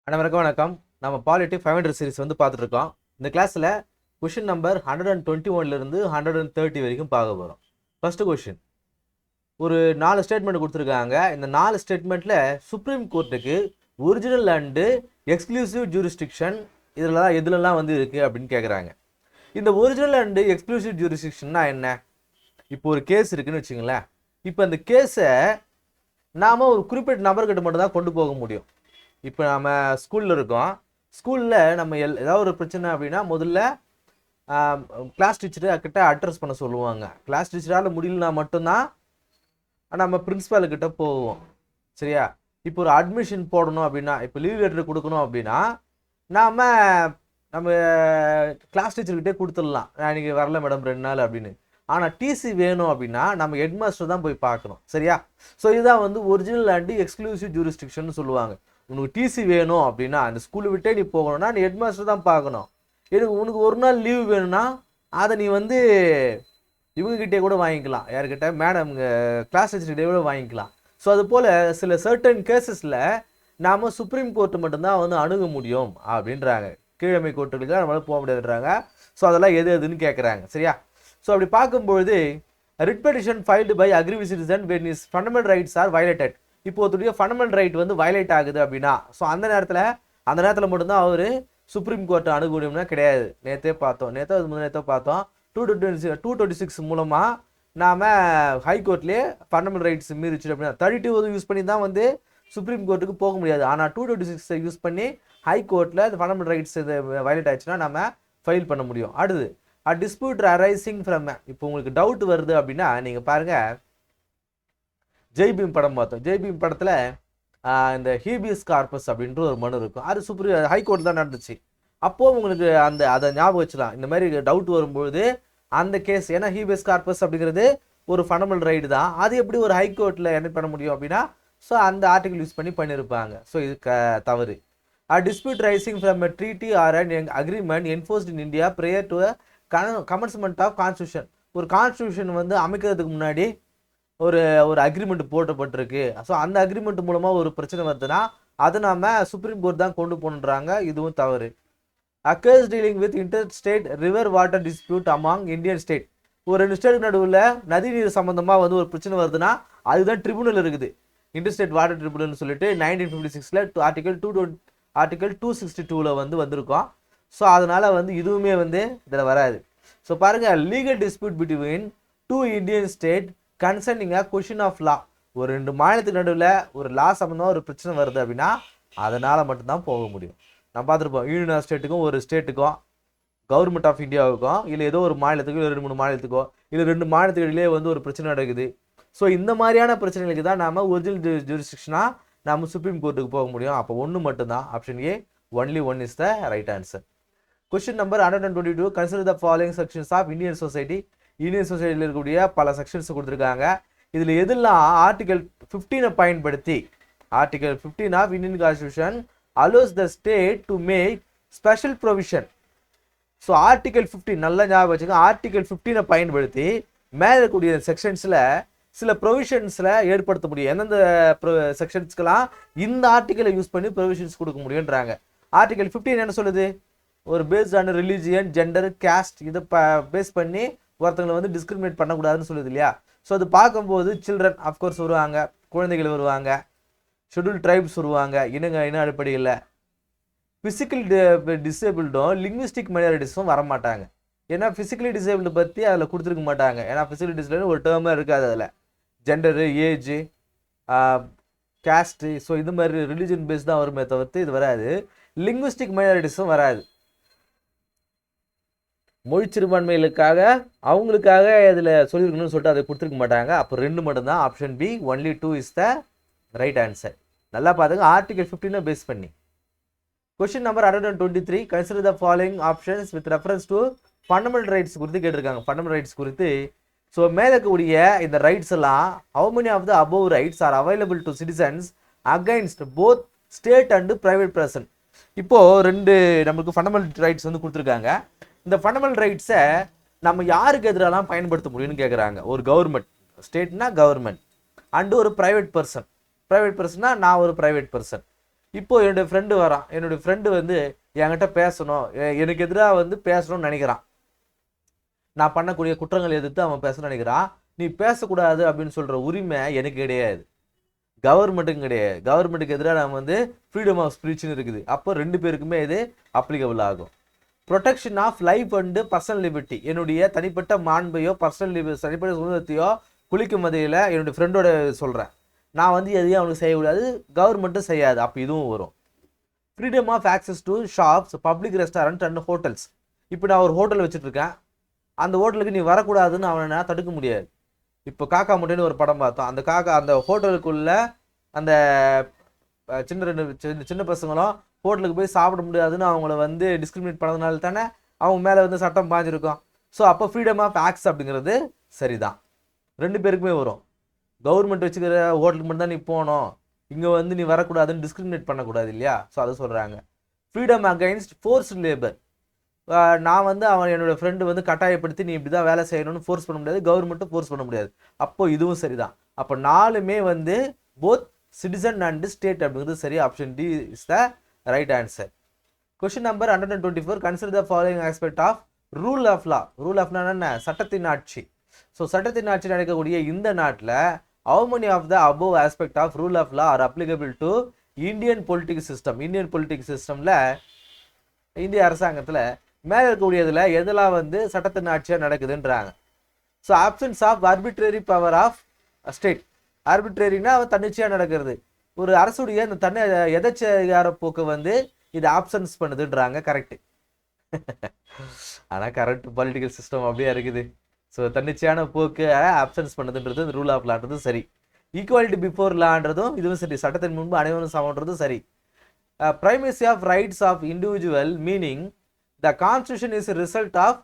அனைவருக்கும் வணக்கம். நம்ம பாலிட்டி 500 சீரிஸ் வந்து பார்த்துட்டு இருக்கோம். இந்த கிளாஸில் கொஷின் நம்பர் 121லேருந்து 130 வரைக்கும் பார்க்க போகிறோம். ஃபர்ஸ்ட் கொஷின், ஒரு 4 ஸ்டேட்மெண்ட் கொடுத்துருக்காங்க. இந்த 4 ஸ்டேட்மெண்ட்டில் சுப்ரீம் கோர்ட்டுக்கு ஒரிஜினல் அண்டு எக்ஸ்க்ளூசிவ் ஜூரிஸ்டிக்ஷன் எதுலலாம் வந்து இருக்குது அப்படின்னு கேட்குறாங்க. இந்த ஒரிஜினல் அண்டு எக்ஸ்க்ளூசிவ் ஜூரிஸ்டிக்ஷன்னா என்ன? இப்போ ஒரு கேஸ் இருக்குதுன்னு வச்சுங்களேன். இப்போ அந்த கேஸை நாம் ஒரு குறிப்பிட்ட நபர்கிட்ட மட்டும் தான் கொண்டு போக முடியும். இப்போ நம்ம ஸ்கூலில் இருக்கோம். ஸ்கூலில் நம்ம ஏதாவது ஒரு பிரச்சனை அப்படின்னா முதல்ல கிளாஸ் டீச்சர்கிட்ட அட்ரஸ் பண்ண சொல்லுவாங்க. கிளாஸ் டீச்சரால் முடியலனா மட்டும்தான் நம்ம பிரின்ஸிபால்கிட்ட போவோம். சரியா? இப்போ ஒரு அட்மிஷன் போடணும் அப்படின்னா, இப்போ லீவ் லெட்டர் கொடுக்கணும் அப்படின்னா நம்ம கிளாஸ் டீச்சர்கிட்டே கொடுத்துடலாம், நான் இன்றைக்கி வரல மேடம் 2 நாள் அப்படின்னு. ஆனால் டிசி வேணும் அப்படின்னா நம்ம ஹெட் மாஸ்டர் தான் போய் பார்க்கணும். சரியா? ஸோ இதுதான் வந்து ஒரிஜினல் அண்ட் எக்ஸ்க்ளூசிவ் ஜூரிஸ்டிக்ஷன் சொல்லுவாங்க. உனக்கு டிசி வேணும் அப்படின்னா அந்த ஸ்கூலை விட்டே நீ போகணும்னா நீ ஹெட் மாஸ்டர் தான் பார்க்கணும். உனக்கு ஒரு நாள் லீவு வேணும்னா அதை நீ வந்து இவங்ககிட்டே கூட வாங்கிக்கலாம். யார்கிட்ட? மேடம் கிளாஸ் டீச்சர்கிட்டே கூட வாங்கிக்கலாம். ஸோ அது போல் சில சர்டன் கேசஸில் நாம் சுப்ரீம் கோர்ட்டு மட்டும்தான் வந்து அணுக முடியும் அப்படின்றாங்க. கீழமை கோர்ட்டுகளுக்கு நம்மளால போக முடியாதுன்றாங்க. ஸோ அதெல்லாம் எதுன்னு கேட்குறாங்க. சரியா? ஸோ அப்படி பார்க்கும்பொழுது writ petition filed by aggrieved citizen when his fundamental rights are violated. இப்போ ஒருத்தருடைய ஃபண்டமெண்டல் ரைட் வந்து வயலேட் ஆகுது அப்படின்னா ஸோ அந்த நேரத்தில் மட்டும்தான் அவர் சுப்ரீம் கோர்ட்டை அணுக முடியும்னா கிடையாது. நேற்றோ பார்த்தோம் 226 மூலமாக நாம் ஹைகோர்ட்லேயே ஃபண்டமெண்டல் ரைட்ஸ் மீறிச்சு அப்படின்னா 32 யூஸ் பண்ணி தான் வந்து சுப்ரீம் கோர்ட்டுக்கு போக முடியாது. ஆனால் 226 யூஸ் பண்ணி ஹைகோர்ட்டில் இந்த ஃபண்டமெண்டல் ரைட்ஸ் இது வயலேட் ஆச்சுன்னா நம்ம ஃபைல் பண்ண முடியும். அடுத்து டிஸ்பியூட் அரைசிங் ஃப்ரம், இப்போ உங்களுக்கு டவுட் வருது அப்படின்னா நீங்கள் பாருங்கள், ஜெய்பீம் படம் பார்த்தோம். ஜெய்பீம் படத்தில் இந்த ஹீபியஸ் கார்பஸ் அப்படின்ற ஒரு மனு இருக்கும். அது ஹைகோர்ட் தான் நடந்துச்சு. அப்போது உங்களுக்கு அதை ஞாபகம் வச்சுலாம். இந்த மாதிரி டவுட் வரும்பொழுது அந்த கேஸ், ஏன்னா ஹீபியஸ் கார்பஸ் அப்படிங்கிறது ஒரு ஃபண்டமெண்டல் ரைட் தான், அது எப்படி ஒரு ஹைகோர்ட்டில் என்ன பண்ண முடியும் அப்படின்னா ஸோ அந்த ஆர்டிகல் யூஸ் பண்ணியிருப்பாங்க. ஸோ இது தவறு. Dispute rising from a treaty or an agreement enforced in India prior to a commencement of constitution. ஒரு கான்ஸ்டியூஷன் வந்து அமைக்கிறதுக்கு முன்னாடி ஒரு அக்ரிமெண்ட் போட்டப்பட்டிருக்கு. ஸோ அந்த அக்ரிமெண்ட் மூலமாக ஒரு பிரச்சனை வருதுன்னா அதை நாம் சுப்ரீம் கோர்ட் தான் கொண்டு போகணுன்றாங்க. இதுவும் தவறு. Occurs dealing with inter state river water dispute among Indian state. ஒரு 2 ஸ்டேட் நடுவில் நதிநீர் சம்மந்தமாக வந்து ஒரு பிரச்சனை வருதுன்னா அதுதான் ட்ரிபுனல் இருக்குது, இன்டர் ஸ்டேட் வாட்டர் ட்ரிபுனல்னு சொல்லிட்டு 1956 ஆர்டிகல் 262 வந்து வந்திருக்கோம். ஸோ அதனால் வந்து இதுவுமே வந்து இதில் வராது. ஸோ பாருங்கள், legal dispute between 2 Indian state concerning a question of law. ஒரு 2 மாநிலத்துக்கு நடுவில் ஒரு லா சம்மந்தமாக ஒரு பிரச்சனை வருது அப்படின்னா அதனால் மட்டும்தான் போக முடியும். நம்ம பார்த்துருப்போம், யூனியன் ஸ்டேட்டுக்கும் ஒரு ஸ்டேட்டுக்கும், கவர்மெண்ட் ஆஃப் இந்தியாவுக்கும், இல்லை ஏதோ ஒரு மாநிலத்துக்கும், இல்லை 2-3 மாநிலத்துக்கோ, இல்லை 2 மாநிலத்துக்கிடையிலே வந்து ஒரு பிரச்சனை நடக்குது. ஸோ இந்த மாதிரியான பிரச்சனைகளுக்கு தான் நாம் ஒரிஜினல் ஜூரிஸ்டிக்ஷனாக நம்ம சுப்ரீம் கோர்ட்டுக்கு போக முடியும். அப்போ ஒன்று மட்டும்தான், option A, only 1 is the right answer. Question number 122, consider the following sections of Indian society. Indian சொசைட்டியில் இருக்கக்கூடிய பல செக்ஷன்ஸ் கொடுத்துருக்காங்க. இதில் எதெல்லாம் ஆர்டிகல் 15 பயன்படுத்தி, article 15 of Indian constitution allows the state to make special provision. So article 15 நல்லா ஞாபகம் வச்சுக்கோங்க. ஆர்டிகல் 15 பயன்படுத்தி மேலே இருக்கக்கூடிய செக்ஷன்ஸில் சில ப்ரொவிஷன்ஸில் ஏற்படுத்த முடியும். எந்தெந்த செக்ஷன்ஸ்க்கெல்லாம் இந்த ஆர்டிக்கலை யூஸ் பண்ணி ப்ரொவிஷன்ஸ் கொடுக்க முடியுன்றாங்க. ஆர்டிகல் 15 என்ன சொல்லுது? ஒரு based on religion, gender, caste இதை பேஸ் பண்ணி ஒருத்தங்களை வந்து டிஸ்கிரிமினேட் பண்ணக்கூடாதுன்னு சொல்லுது இல்லையா? ஸோ அது பார்க்கும்போது சில்ட்ரன் அஃப்கோர்ஸ் வருவாங்க, குழந்தைகள் வருவாங்க, ஷெட்யூல் ட்ரைப்ஸ் வருவாங்க, இன அடிப்படையில். ஃபிசிக்கல் டிசேபிள்டும் லிங்குவிஸ்டிக் மைனாரிட்டிஸும் வரமாட்டாங்க. ஏன்னா ஃபிசிக்கலி டிசேபிள்டு பற்றி அதில் கொடுத்துருக்க மாட்டாங்க. ஏன்னா ஃபிசிக்கலி டிசேபிள்னு ஒரு டேர்மே இருக்காது அதில். ஜெண்டரு, ஏஜ், கேஸ்ட்டு, ஸோ இது மாதிரி ரிலீஜன் பேஸ் தான் வருமே தவிர்த்து இது வராது. லிங்குவிஸ்டிக் மைனாரிட்டிஸும் வராது. மொழி சிறுபான்மைகளுக்காக அவங்களுக்காக இதில் சொல்லியிருக்கணும்னு சொல்லிட்டு அதை கொடுத்துருக்க மாட்டாங்க. அப்போ 2 மட்டும்தான், option B, only 2 is the right answer. நல்லா பார்த்துங்க, ஆர்டிகல் 15 பேஸ் பண்ணி. Question number 123, consider the following options with reference to fundamental rights குறித்து கேட்டிருக்காங்க. ஃபண்டமெண்டல் ரைட்ஸ் குறித்து ஸோ மேலே இருக்கக்கூடிய இந்த ரைட்ஸ் எல்லாம் how many of the above rights are available to citizens against both state and private person. இப்போது 2 நமக்கு fundamental rights வந்து கொடுத்துருக்காங்க. இந்த ஃபண்டமெண்டல் ரைட்ஸை நம்ம யாருக்கு எதிரெல்லாம் பயன்படுத்த முடியும்னு கேட்குறாங்க. ஒரு கவர்மெண்ட், ஸ்டேட்னா கவர்மெண்ட், அண்டு ஒரு ப்ரைவேட் பர்சன். ப்ரைவேட் பர்சன்னா நான் ஒரு ப்ரைவேட் பர்சன். இப்போ என்னுடைய ஃப்ரெண்டு வரான், என்னுடைய ஃப்ரெண்டு வந்து என்கிட்ட பேசணும், எனக்கு எதிராக வந்து பேசணும்னு நினைக்கிறான், நான் பண்ணக்கூடிய குற்றங்கள் எதிர்த்து அவன் பேசணும்னு நினைக்கிறான். நீ பேசக்கூடாது அப்படின்னு சொல்ற உரிமை எனக்கு கிடையாது, கவர்மெண்ட்டுக்கும் கிடையாது. கவர்மெண்ட்டுக்கு எதிராக நம்ம வந்து ஃப்ரீடம் ஆஃப் ஸ்பீச்னு இருக்குது. அப்போ ரெண்டு பேருக்குமே இது அப்ளிகபிள் ஆகும். Protection of life and personal liberty, என்னுடைய தனிப்பட்ட மாண்பையோ தனிப்பட்ட சுதந்திரத்தையோ குளிக்கும் மதையில் என்னுடைய ஃப்ரெண்டோட சொல்கிறேன். நான் வந்து எதையும் அவனுக்கு செய்யக்கூடாது, கவர்மெண்ட்டும் செய்யாது. அப்போ இதுவும் வரும். Freedom of access to shops, public restaurant and hotels. இப்போ நான் ஒரு ஹோட்டல் வச்சுட்ருக்கேன், அந்த ஹோட்டலுக்கு நீ வரக்கூடாதுன்னு அவனை நான் தடுக்க முடியாது. இப்போ காக்கா முட்டைன்னு ஒரு படம் பார்த்தோம். அந்த காக்கா அந்த ஹோட்டலுக்குள்ள அந்த சின்ன பசங்களும் ஹோட்டலுக்கு போய் சாப்பிட முடியாதுன்னு அவங்கள வந்து டிஸ்கிரிமினேட் பண்ணதுனால தானே அவங்க மேலே வந்து சட்டம் பாஞ்சிருக்கும். ஸோ அப்போ ஃப்ரீடம் ஆஃப் ஆக்சஸ் அப்படிங்கிறது சரிதான், ரெண்டு பேருக்குமே வரும். கவர்மெண்ட் வச்சுக்கிற ஹோட்டலுக்கு மட்டும் தான் நீ போகணும், இங்கே வந்து நீ வரக்கூடாதுன்னு டிஸ்கிரிமினேட் பண்ணக்கூடாது இல்லையா? ஸோ அதை சொல்கிறாங்க. ஃப்ரீடம் அகைன்ஸ்ட் ஃபோர்ஸ்டு லேபர், நான் வந்து அவன் என்னோட ஃப்ரெண்டு வந்து கட்டாயப்படுத்தி நீ இப்படி தான் வேலை செய்யணும்னு ஃபோர்ஸ் பண்ண முடியாது, கவர்மெண்ட்டும் ஃபோர்ஸ் பண்ண முடியாது. அப்போ இதுவும் சரிதான். அப்போ நாலுமே வந்து போத் சிட்டிசன் அண்ட் ஸ்டேட் அப்படிங்கிறது சரி. Option D is the right answer. Question number 124, consider the following aspect of rule of law. Rule ஆஃப்னா என்ன? சட்டத்தின் ஆட்சி. ஸோ சட்டத்தின் ஆட்சி நடக்கக்கூடிய இந்த நாட்டில் how many of the above aspect of rule of law are applicable to Indian political system? Indian politic சிஸ்டமில், இந்திய அரசாங்கத்தில் மேலே இருக்கக்கூடியதில் எதெல்லாம் வந்து சட்டத்தின் ஆட்சியாக நடக்குதுன்றாங்க. So options of arbitrary power of state. ஆர்பிட்ரரினா தன்னிச்சையாக நடக்கிறது. ஒரு அரசுடைய இந்த எதச்சதிகார போக்கு வந்து இது ஆப்ஷன்ஸ் பண்ணுதுன்றாங்க. கரெக்டு. ஆனால் கரெக்ட் பொலிட்டிக்கல் சிஸ்டம் அப்படியே இருக்குது. ஸோ தன்னிச்சையான போக்கு ஆப்ஷன்ஸ் பண்ணுதுன்றது இந்த ரூல் ஆஃப் லான்றதும் சரி. ஈக்குவாலிட்டி பிஃபோர் லான்றதும் இதுவும் சரி. சட்டத்தின் முன்பு அனைவரும் சமன்றதும் சரி. Primacy of rights of individual, meaning the constitution is result of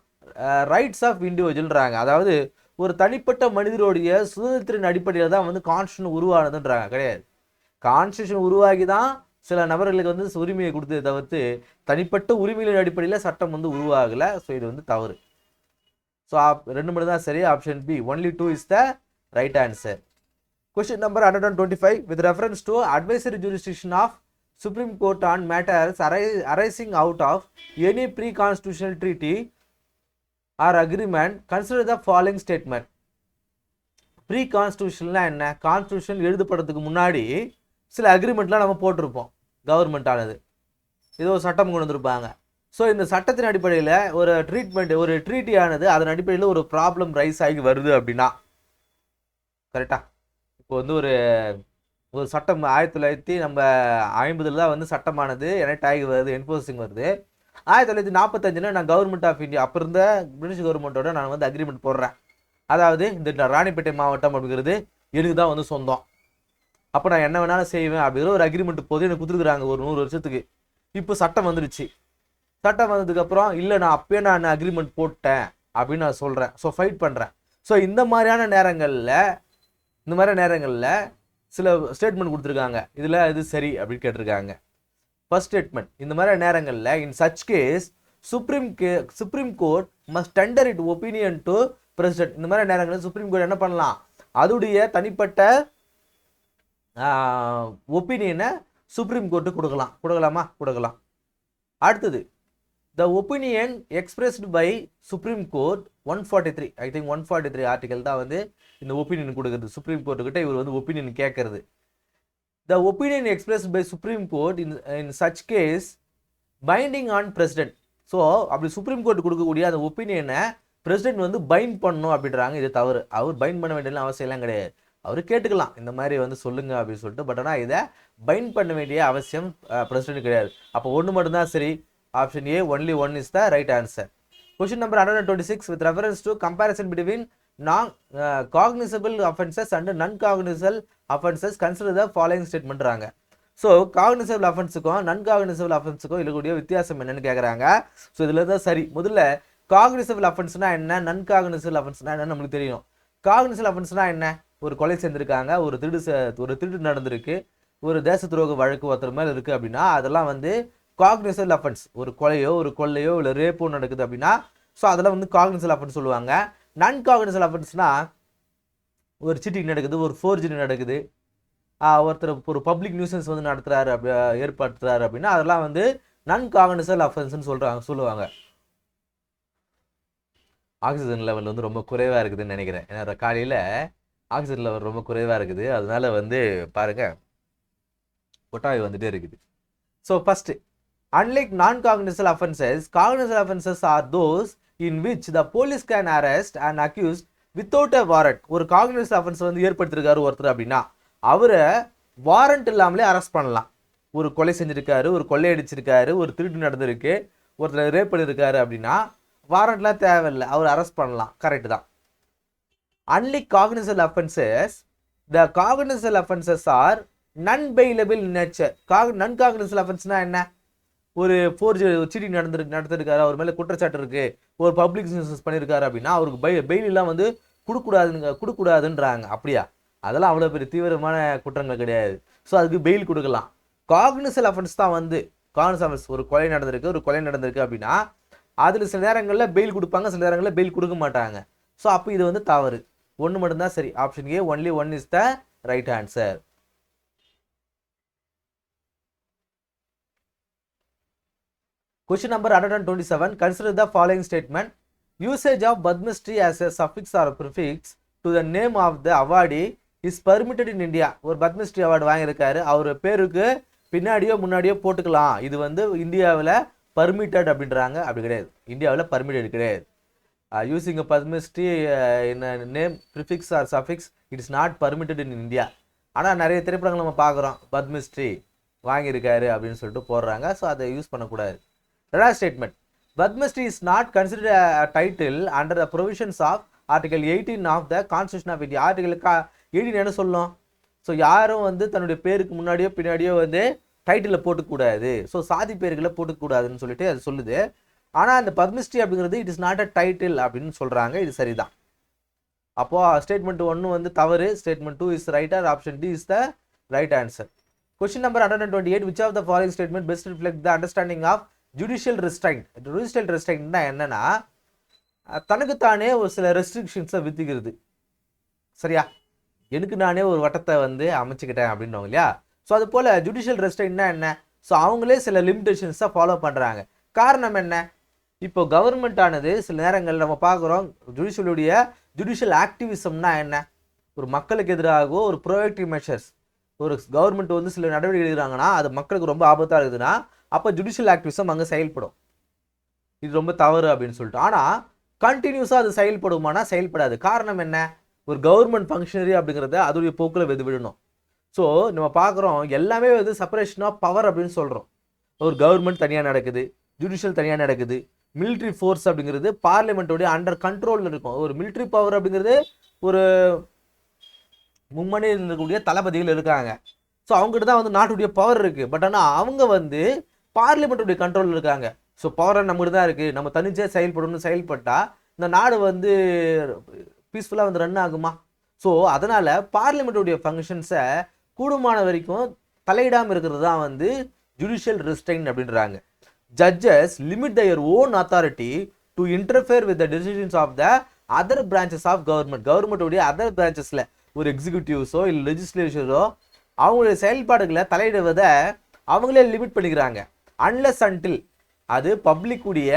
rights of இண்டிவிஜுவல்ன்றாங்க. அதாவது ஒரு தனிப்பட்ட மனிதருடைய சுதந்திரத்தின் அடிப்படையில் தான் வந்து கான்ஸ்டியூஷன் உருவானதுன்றாங்க. கிடையாது, கான்ஸ்டியூஷன் உருவாகி தான் சில நபர்களுக்கு வந்து உரிமையை கொடுத்ததை தவிர்த்து தனிப்பட்ட உரிமைகளின் அடிப்படையில் சட்டம் வந்து உருவாகலை. ஸோ இது வந்து தவறு. ஸோ ரெண்டு மட்டும் தான் சரி. Option B only 2 is the right answer. Question number 125, with reference to advisory jurisdiction of supreme court on matters arising out of any pre constitutional treaty or agreement, consider the following statement. Pre கான்ஸ்டியூஷன்லாம் என்ன? Constitution எழுதப்படுறதுக்கு முன்னாடி சில அக்ரிமெண்ட்லாம் நம்ம போட்டிருப்போம். Government ஆனது ஏதோ ஒரு சட்டம் கொண்டு வந்திருப்பாங்க. ஸோ இந்த சட்டத்தின் அடிப்படையில் ஒரு ட்ரீட்டி ஆனது அதன் அடிப்படையில் ஒரு ப்ராப்ளம் ரைஸ் ஆகி வருது அப்படின்னா, கரெக்டாக இப்போ வந்து ஒரு சட்டம் 1950 தான் வந்து சட்டமானது எனக்ட் ஆகி வருது, என்ஃபோர்ஸிங் வருது. 1945 நான் கவர்மெண்ட் ஆஃப் இந்தியா, அப்போ இருந்த பிரிட்டிஷ் கவர்மெண்ட்டோட நான் வந்து அக்ரிமெண்ட் போடுறேன். அதாவது இந்த ராணிப்பேட்டை மாவட்டம் அப்படிங்கிறது எனக்கு தான் வந்து சொந்தம், அப்போ நான் என்ன வேணாலும் செய்வேன் அப்படிங்கிற ஒரு அக்ரிமெண்ட் போது எனக்கு கொடுத்துருக்குறாங்க ஒரு 100 வருஷத்துக்கு. இப்போ சட்டம் வந்துடுச்சு. சட்டம் வந்ததுக்கப்புறம் இல்லை நான் அப்பயே நான் அக்ரிமெண்ட் போட்டேன் அப்படின்னு நான் சொல்கிறேன். ஸோ ஃபைட் பண்ணுறேன். ஸோ இந்த மாதிரியான நேரங்களில் சில ஸ்டேட்மெண்ட் கொடுத்துருக்காங்க. இதில் இது சரி அப்படின்னு கேட்டிருக்காங்க. ஃபர்ஸ்ட் ஸ்டேட்மெண்ட், இந்த மாதிரி நேரங்களில் in such case supreme court must tender it opinion to president. இந்த மாதிரி நேரங்களில் சுப்ரீம் கோர்ட் என்ன பண்ணலாம்? அதுடைய தனிப்பட்ட ஒப்பீனியனை சுப்ரீம் கோர்ட்டு கொடுக்கலாம். அடுத்தது, the opinion expressed by Supreme Court 143, I think 143 article தான் வந்து இந்த ஒப்பீனியன் கொடுக்குறது. சுப்ரீம் கோர்ட்டுக்கிட்ட இவர் வந்து ஒப்பீனியன் கேட்கறது. the opinion expressed by Supreme Court in such case binding on president. So அப்படி சுப்ரீம் கோர்ட் கொடுக்கக்கூடிய அந்த ஒப்பீனியனை பிரசிடென்ட் வந்து பைண்ட் பண்ணணும் அப்படின்றாங்க. இது தவறு. அவர் பைண்ட் பண்ண வேண்டிய அவசியம்லாம் கிடையாது. அவர் கேட்டுக்கலாம் இந்த மாதிரி வந்து சொல்லுங்க அப்படின்னு சொல்லிட்டு. பட் ஆனால் இதை பைண்ட் பண்ண வேண்டிய அவசியம் பிரசிடென்ட் கிடையாது. அப்போ ஒன்று மட்டும்தான் சரி. Option A only 1 is the right answer. Question number 126, with reference to comparison between cognizable offences and non cognizable offences, consider the following ஸ்டேட்மெண்ட்றாங்க. ஸோ காக்னிசபிள் அஃபென்ஸுக்கும் நான் காக்னிசபிள் அஃபென்ஸுக்கும் இருக்கக்கூடிய வித்தியாசம் என்னன்னு கேட்குறாங்க. ஸோ இதில் தான் சரி. முதல்ல காக்னிசபிள் அஃபென்ஸ்னா என்ன, நான் காக்னிசபிள் அஃபென்ஸ்னா என்னன்னு நம்மளுக்கு தெரியணும். காக்னிசபிள் அஃபென்ஸ்னா என்ன? ஒரு கொலை செஞ்சுருக்காங்க, ஒரு திருட்டு நடந்திருக்கு, ஒரு தேச துரோக வழக்கு ஒருத்தர் மேலே இருக்குது அப்படின்னா அதெல்லாம் வந்து காக்னிசபிள் அஃபென்ஸ். ஒரு கொள்ளையோ இல்லை ரேப்போ நடக்குது அப்படின்னா ஸோ அதெல்லாம் வந்து காக்னிசபிள் அஃபென்ஸ் சொல்லுவாங்க. நான் காக்னிசபிள் அஃபென்ஸ்னா ஒரு சீட்டிங் நடக்குது, ஒரு ஃபோர்ஜரி நடக்குது, ஒருத்தர் ஒரு பப்ளிக் நியூசன்ஸ் வந்து நடத்துறாரு ஏற்படுத்துறாரு அப்படின்னா அதெல்லாம் வந்து நான் காகனிசல் அஃபென்ஸ்னு சொல்லுவாங்க. ஆக்சிஜன் லெவல் வந்து ரொம்ப குறைவாக இருக்குதுன்னு நினைக்கிறேன். ஏன்னா காலையில் ஆக்சிஜன் லெவல் ரொம்ப குறைவாக இருக்குது, அதனால வந்து பாருங்க கொட்டாய் வந்துட்டே இருக்குது. So first, unlike non-cognizable offenses, cognizable offenses are those in which the police can arrest an accused without a warrant. ஒரு cognizable offense வந்து ஏற்படுத்திருக்காரு ஒருத்தர் அப்படின்னா அவரை வாரண்ட் இல்லாமலே அரெஸ்ட் பண்ணலாம். ஒரு கொலை செஞ்சிருக்காரு, ஒரு கொள்ளை அடிச்சிருக்காரு, ஒரு திருட்டு நடந்திருக்கு, ஒருத்தர் ரேப் பண்ணிருக்காரு அப்படின்னா வாரண்ட்லாம் தேவையில்லை, அவர் அரெஸ்ட் பண்ணலாம். கரெக்ட் தான். unlike cognizable offenses, the cognizable offenses are non-bailable in nature. non-cognizable offense-னா என்ன? ஒரு சீட்டிங் நடத்திருக்காரு, அவர் மேலே குற்றச்சாட்டு இருக்கு, ஒரு பப்ளிக் நியூசன்ஸ் பண்ணியிருக்காரு அப்படின்னா அவருக்கு பெயிலெலாம் வந்து கொடுக்கூடாதுன்றாங்க. அப்படியா? அதெல்லாம் அவ்வளோ பெரிய தீவிரமான குற்றங்கள் கிடையாது. ஸோ அதுக்கு பெயில் கொடுக்கலாம். காக்னிசல் அஃபென்ஸ் தான் வந்து காக்னிசல் அஃபென்ஸ். ஒரு கொலை நடந்திருக்கு அப்படின்னா அதில் சில நேரங்களில் பெயில் கொடுப்பாங்க, சில நேரங்களில் பெயில் கொடுக்க மாட்டாங்க. ஸோ அப்போ இது வந்து தவறு. ஒன்று மட்டும்தான் சரி. Option A only one is the right answer. Question number 127. Consider the following statement. Usage of Padmashri as a suffix or prefix to the name of the awardee is permitted in India. ஒரு Padmashri award வாங்கியிருக்காரு, அவர் பேருக்கு பின்னாடியோ முன்னாடியோ போட்டுக்கலாம். இது வந்து இந்தியாவில் permitted அப்படின்றாங்க. அப்படி கிடையாது, இந்தியாவில் பர்மிட்டட் கிடையாது. Using a Padmashri in a name, prefix or suffix, it is not permitted in India. ஆனால் நிறைய திரைப்படங்கள் நம்ம பார்க்குறோம், பத்மஸ்ரீ வாங்கியிருக்காரு அப்படின்னு சொல்லிட்டு போடுறாங்க. ஸோ அதை யூஸ் பண்ணக்கூடாது. ரெண்டாவது statement, Padmashri is not considered a title under the provisions of Article 18 of the Constitution of India. Article 18 என்ன சொல்லும்? ஸோ யாரும் வந்து தன்னுடைய பேருக்கு முன்னாடியோ பின்னாடியோ வந்து டைட்டிலில் போட்டுக்கூடாது, ஸோ சாதி பேர்களை போட்டுக்கூடாதுன்னு சொல்லிட்டு அது சொல்லுது. ஆனால் அந்த பத்மஸ்ரீ அப்படிங்கிறது it is not a title அப்படின்னு சொல்கிறாங்க. இது சரிதான். அப்போது ஸ்டேட்மெண்ட் 1 வந்து தவறு, statement 2 is right, or option D is the right answer. Question number 128. which of the following statement best reflect the understanding of judicial restraint? Judicial ரெஸ்ட்ரைண்ட்னா என்னன்னா தனக்குத்தானே ஒரு சில ரெஸ்ட்ரிக்ஷன்ஸை விதிக்கிறது. சரியா? எனக்கு நானே ஒரு வட்டத்தை வந்து அமைச்சுக்கிட்டேன் அப்படின்னுவாங்க இல்லையா? ஸோ அது போல் ஜுடிஷியல் ரெஸ்ட்ரைண்ட்னா என்ன? ஸோ அவங்களே சில லிமிடேஷன்ஸை ஃபாலோ பண்ணுறாங்க. காரணம் என்ன? இப்போ கவர்மெண்ட் ஆனது சில நேரங்கள் நம்ம பார்க்குறோம், ஜுடிஷியல் ஆக்டிவிசம்னா என்ன? ஒரு மக்களுக்கு எதிராகவோ ஒரு ப்ரோஆக்டிவ் மெஷர்ஸ், ஒரு கவர்மெண்ட் வந்து சில நடவடிக்கை எடுக்கிறாங்கன்னா அது மக்களுக்கு ரொம்ப ஆபத்தாக இருக்குதுன்னா அப்போ ஜுடிஷியல் ஆக்டிவிசம் அங்கே செயல்படும். இது ரொம்ப தவறு அப்படின்னு சொல்லிட்டு. ஆனால் கண்டினியூஸாக அது செயல்படுமானா செயல்படாது. காரணம் என்ன? ஒரு கவர்மெண்ட் ஃபங்க்ஷனரி அப்படிங்கிறத அதோடைய போக்கில் விடணும். ஸோ நம்ம பார்க்குறோம் எல்லாமே வந்து செப்பரேஷன் ஆஃப் பவர் அப்படின்னு சொல்கிறோம். ஒரு கவர்மெண்ட் தனியாக நடக்குது, ஜுடிஷியல் தனியாக நடக்குது, மிலிட்ரி ஃபோர்ஸ் அப்படிங்கிறது பார்லிமெண்ட்டோடைய அண்டர் கண்ட்ரோலில் இருக்கும். ஒரு மிலிட்ரி பவர் அப்படிங்கிறது ஒரு மும்மணி இருக்கக்கூடிய தளபதிகள் இருக்காங்க. ஸோ அவங்ககிட்ட தான் வந்து நாட்டுடைய பவர் இருக்குது. பட் ஆனால் அவங்க வந்து பார்லிமெண்ட்டுடைய கண்ட்ரோலில் இருக்காங்க. ஸோ பவர் நம்மகிட்ட தான் இருக்குது, நம்ம தனிச்சே செயல்படணும்னு செயல்பட்டால் இந்த நாடு வந்து பீஸ்ஃபுல்லாக வந்து ரன் ஆகுமா? ஸோ அதனால் பார்லிமெண்ட்டுடைய ஃபங்க்ஷன்ஸை கூடுமான வரைக்கும் தலையிடாமல் இருக்கிறது தான் வந்து ஜுடிஷியல் ரெஸ்ட்ரைண்ட் அப்படின்றாங்க. Judges limit their own authority to interfere with the decisions of the other branches of government. கவர்மெண்ட்டுடைய அதர் பிரான்ச்சஸில் ஒரு எக்ஸிக்யூட்டிவ்ஸோ இல்லை லெஜிஸ்லேச்சரோ அவங்களுடைய செயல்பாடுகளை தலையிடுவதை அவங்களே லிமிட் பண்ணிக்கிறாங்க. அன்லெஸ் அன்டில் அது பப்ளிக்குடைய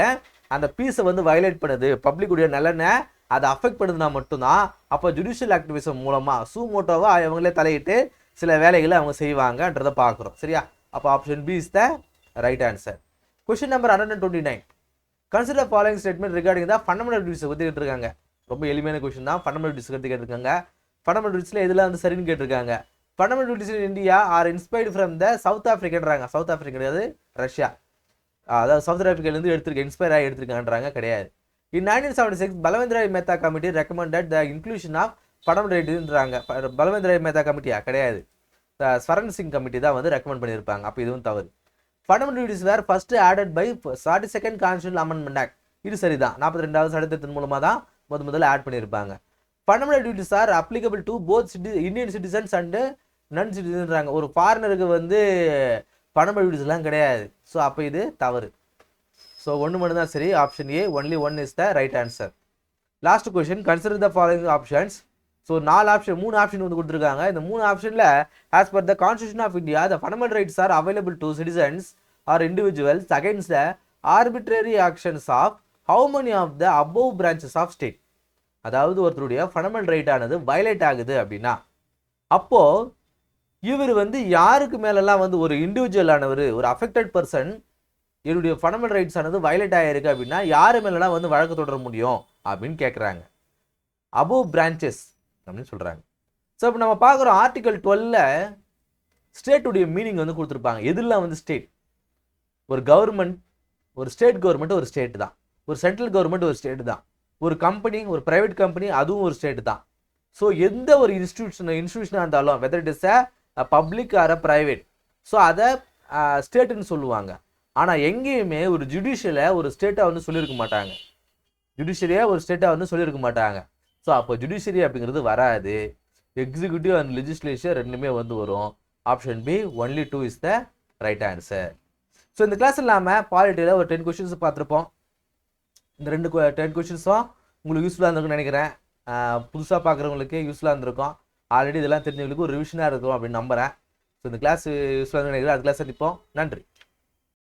அந்த பீஸை வந்து வயலேட் பண்ணுது, பப்ளிக்குடைய நலனை அதை அஃபெக்ட் பண்ணுதுன்னா மட்டும்தான் அப்போ ஜுடிஷியல் ஆக்டிவிசம் மூலமாக சூமோட்டோவாக அவங்களே தலையிட்டு சில வேலைகளை அவங்க செய்வாங்கன்றதை பார்க்குறோம். சரியா? அப்போ option B is the right answer. Question number 129. Consider following statement regarding the fundamental duties பற்றி கேட்டிருக்காங்க. ரொம்ப எளிமையான கொஸ்டின் தான். ஃபண்டமெண்டல் டியூட்டிஸ் பற்றி கேட்டிருக்காங்க. ஃபண்டமெண்டல் டியூட்டிஸில் எதில் வந்து சரின்னு கேட்டிருக்காங்க. Fundamental duties in India are inspired from the South ஆஃப்ரிக்கான்றாங்க. சவுத் ஆஃப்ரிக்கா கிடையாது, ரஷ்யா. அதாவது சவுத் ஆஃப்ரிக்காலேருந்து இன்ஸ்பயர் ஆகி எடுத்திருக்கான்றாங்க, கிடையாது. In 1976, Balwendra Mehta Committee recommended the inclusion of fundamental duties. Balwendra Mehta Committee கிடையாது, ஸ்வரன் சிங் கமிட்டி தான் வந்து ரெக்கமெண்ட் பண்ணியிருப்பாங்க. அப்போ இதுவும் தவறு. Fundamental duties were first added by 42nd constitutional amendment act. இது சரிதான். 42வது சட்டத்தின் மூலமாக தான் முதல்ல ஆட் பண்ணியிருப்பாங்க. Fundamental duties are applicable to both Indian citizens and non சிட்டிசன்றாங்க. ஒரு ஃபாரினருக்கு வந்து ஃபண்டமெண்டல் டியூட்டிஸ்லாம் கிடையாது. ஸோ அப்போ இது தவறு. ஸோ ஒன்று மட்டும் தான் சரி. Option A only one is the right answer. Last question, consider the following options. So 3 option வந்து கொடுத்துருக்காங்க. இந்த 3 ஆப்ஷனில் as per the constitution of India the fundamental rights are available to citizens or individuals against the arbitrary actions of how many of the above branches of state. அதாவது ஒருத்தருடைய fundamental right ஆனது violate ஆகுது அப்படின்னா அப்போ இவர் வந்து யாருக்கு மேலெல்லாம் வந்து ஒரு இண்டிவிஜுவல் ஆனவர் ஒரு அஃபெக்டட் பர்சன் என்னுடைய ஃபண்டமெண்டல் ரைட்ஸ் ஆனது வயலேட் ஆகிருக்கு அப்படின்னா யார் மேலெல்லாம் வந்து வழக்கு தொடர முடியும் அப்படின்னு கேட்குறாங்க. அபோவ் பிரான்ச்சஸ் அப்படின்னு சொல்கிறாங்க. ஸோ இப்போ நம்ம பார்க்குறோம் ஆர்டிகல் 12ல் ஸ்டேட்டுடைய மீனிங் வந்து கொடுத்துருப்பாங்க. எதுலாம் வந்து ஸ்டேட், ஒரு கவர்மெண்ட், ஒரு ஸ்டேட் கவர்மெண்ட் ஒரு ஸ்டேட் தான், ஒரு சென்ட்ரல் கவர்மெண்ட் ஒரு ஸ்டேட் தான், ஒரு கம்பெனி ஒரு ப்ரைவேட் கம்பெனி அதுவும் ஒரு ஸ்டேட் தான். ஸோ எந்த ஒரு இன்ஸ்டியூஷனாக இருந்தாலும் whether it is a public or a private, so அதை ஸ்டேட்டுன்னு சொல்லுவாங்க. ஆனால் எங்கேயுமே ஒரு ஜுடிஷியலை ஒரு ஸ்டேட்டாக வந்து சொல்லியிருக்க மாட்டாங்க, ஜுடிஷியரியாக ஒரு ஸ்டேட்டாக வந்து சொல்லியிருக்க மாட்டாங்க. ஸோ அப்போ ஜுடிஷியரி அப்படிங்கிறது வராது. எக்ஸிக்யூட்டிவ் அண்ட் லெஜிஸ்லேச்சர் ரெண்டுமே வந்து வரும். Option B only 2 is the right answer. So இந்த கிளாஸ் இல்லாமல் பாலிட்டியில் ஒரு 10 கொஷின்ஸ் பார்த்துருப்போம். இந்த 10 கொஷின்ஸும் உங்களுக்கு யூஸ்ஃபுல்லாக இருந்திருக்குன்னு நினைக்கிறேன். புதுசாக பார்க்குறவங்களுக்கு யூஸ்ஃபுல்லாக இருந்திருக்கும். ஆல்ரெடி இதெல்லாம் தெரிஞ்சவங்களுக்கு ஒரு ரிவிஷனாக இருக்கும் அப்படின்னு நம்புகிறேன். ஸோ இந்த கிளாஸ் யூஸ்ஃபுல்லாக நினைக்கிறேன். அது கிளாஸ் சந்திப்போம். நன்றி.